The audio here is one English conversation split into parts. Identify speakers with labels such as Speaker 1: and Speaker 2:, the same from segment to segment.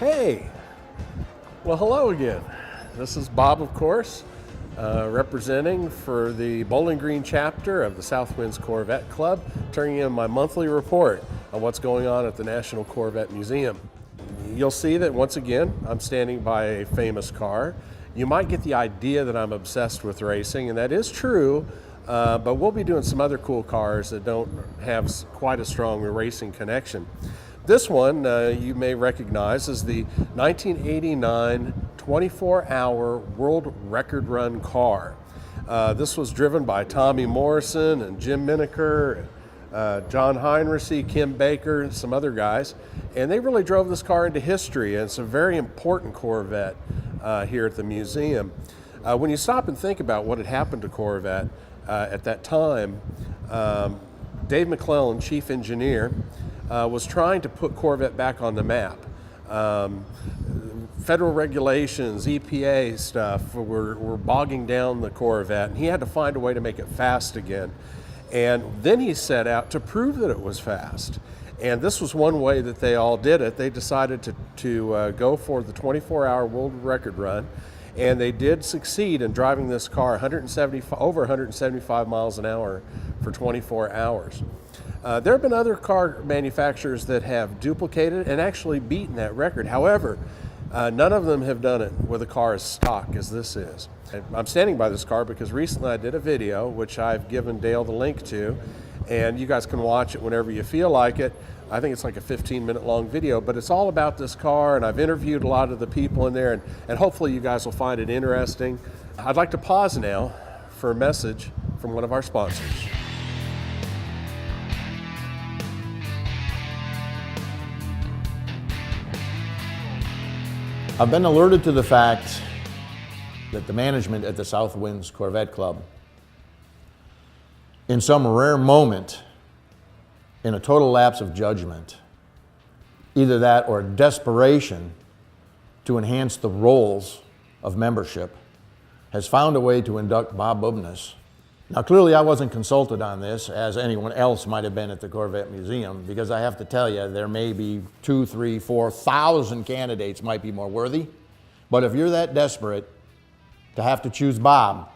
Speaker 1: Hey, well, hello again. This is Bob, of course, representing for the Bowling Green chapter of the Southwinds Corvette Club, turning in my monthly report on what's going on at the National Corvette Museum. You'll see that once again, I'm standing by a famous car. You might get the idea that I'm obsessed with racing, and that is true, but we'll be doing some other cool cars that don't have quite a strong racing connection. This one you may recognize as the 1989 24-hour world record run car. This was driven by Tommy Morrison and Jim Miniker, John Heinrichsey, Kim Baker, and some other guys. And they really drove this car into history, and it's a very important Corvette here at the museum. When you stop and think about what had happened to Corvette at that time, Dave McClellan, chief engineer, was trying to put Corvette back on the map. Federal regulations, EPA stuff were bogging down the Corvette, and he had to find a way to make it fast again. And then he set out to prove that it was fast. And this was one way that they all did it. They decided to go for the 24-hour world record run, and they did succeed in driving this car over 175 miles an hour for 24 hours. There have been other car manufacturers that have duplicated and actually beaten that record. However, none of them have done it with a car as stock as this is. I'm standing by this car because recently I did a video, which I've given Dale the link to, and you guys can watch it whenever you feel like it. I think it's like a 15-minute long video, but it's all about this car, and I've interviewed a lot of the people in there, and hopefully you guys will find it interesting. I'd like to pause now for a message from one of our sponsors.
Speaker 2: I've been alerted to the fact that the management at the Southwinds Corvette Club, in some rare moment, in a total lapse of judgment, either that or desperation to enhance the roles of membership, has found a way to induct Bob Bubness. Now, clearly I wasn't consulted on this, as anyone else might have been at the Corvette Museum, because I have to tell you, there may be 2,000, 3,000, 4,000 candidates might be more worthy. But if you're that desperate to have to choose Bob,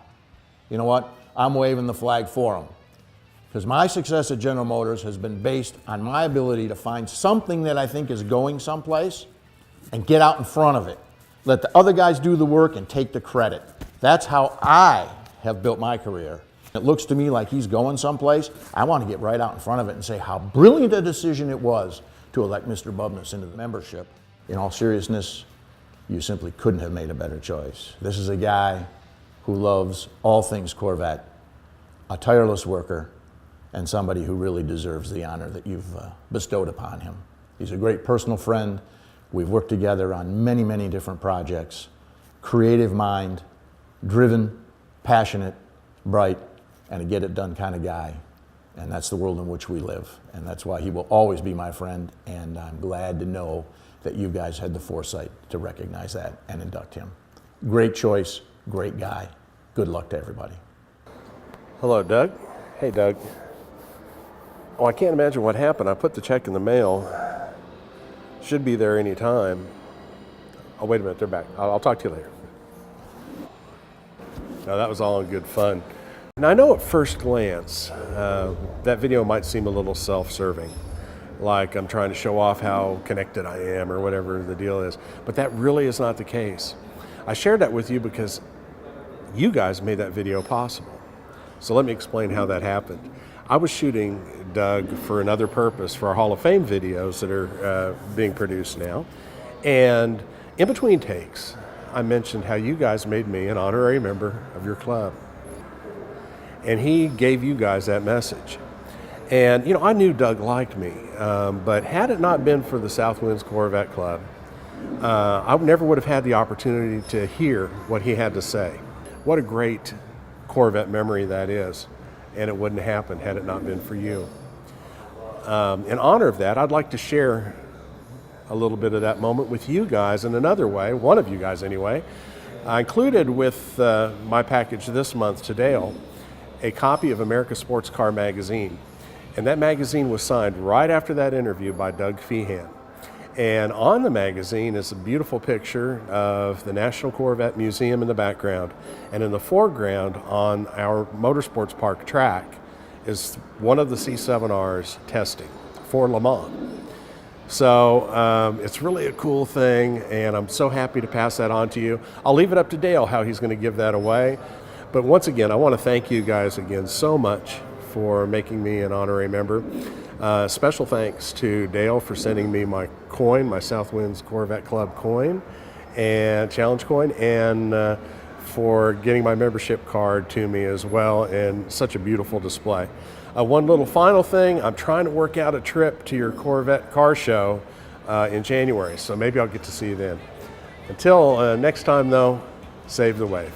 Speaker 2: you know what? I'm waving the flag for him. Because my success at General Motors has been based on my ability to find something that I think is going someplace and get out in front of it. Let the other guys do the work and take the credit. That's how I have built my career. It looks to me like he's going someplace. I want to get right out in front of it and say how brilliant a decision it was to elect Mr. Bubness into the membership. In all seriousness, you simply couldn't have made a better choice. This is a guy who loves all things Corvette, a tireless worker, and somebody who really deserves the honor that you've bestowed upon him. He's a great personal friend. We've worked together on many, many different projects. Creative mind, driven, passionate, bright, and a get-it-done kind of guy. And that's the world in which we live. And that's why he will always be my friend, and I'm glad to know that you guys had the foresight to recognize that and induct him. Great choice, great guy. Good luck to everybody.
Speaker 1: Hello, Doug. Hey, Doug. Oh, I can't imagine what happened. I put the check in the mail. Should be there any time. Oh, wait a minute, they're back. I'll talk to you later. No, that was all in good fun. Now, I know at first glance, that video might seem a little self-serving, like I'm trying to show off how connected I am or whatever the deal is, but that really is not the case. I shared that with you because you guys made that video possible. So let me explain how that happened. I was shooting Doug for another purpose for our Hall of Fame videos that are being produced now, and in between takes, I mentioned how you guys made me an honorary member of your club. And he gave you guys that message. And, you know, I knew Doug liked me, but had it not been for the Southwinds Corvette Club, I never would have had the opportunity to hear what he had to say. What a great Corvette memory that is. And it wouldn't have happened had it not been for you. In honor of that, I'd like to share a little bit of that moment with you guys in another way, one of you guys anyway. I included with my package this month to Dale a copy of America's Sports Car magazine. And that magazine was signed right after that interview by Doug Feehan. And on the magazine is a beautiful picture of the National Corvette Museum in the background. And in the foreground on our Motorsports Park track is one of the C7Rs testing for Le Mans. So it's really a cool thing, and I'm so happy to pass that on to you. I'll leave it up to Dale how he's going to give that away. But once again, I want to thank you guys again so much for making me an honorary member. Special thanks to Dale for sending me my coin, my Southwinds Corvette Club coin and challenge coin, and for getting my membership card to me as well, and such a beautiful display. One little final thing, I'm trying to work out a trip to your Corvette car show in January, so maybe I'll get to see you then. Until next time though, save the wave.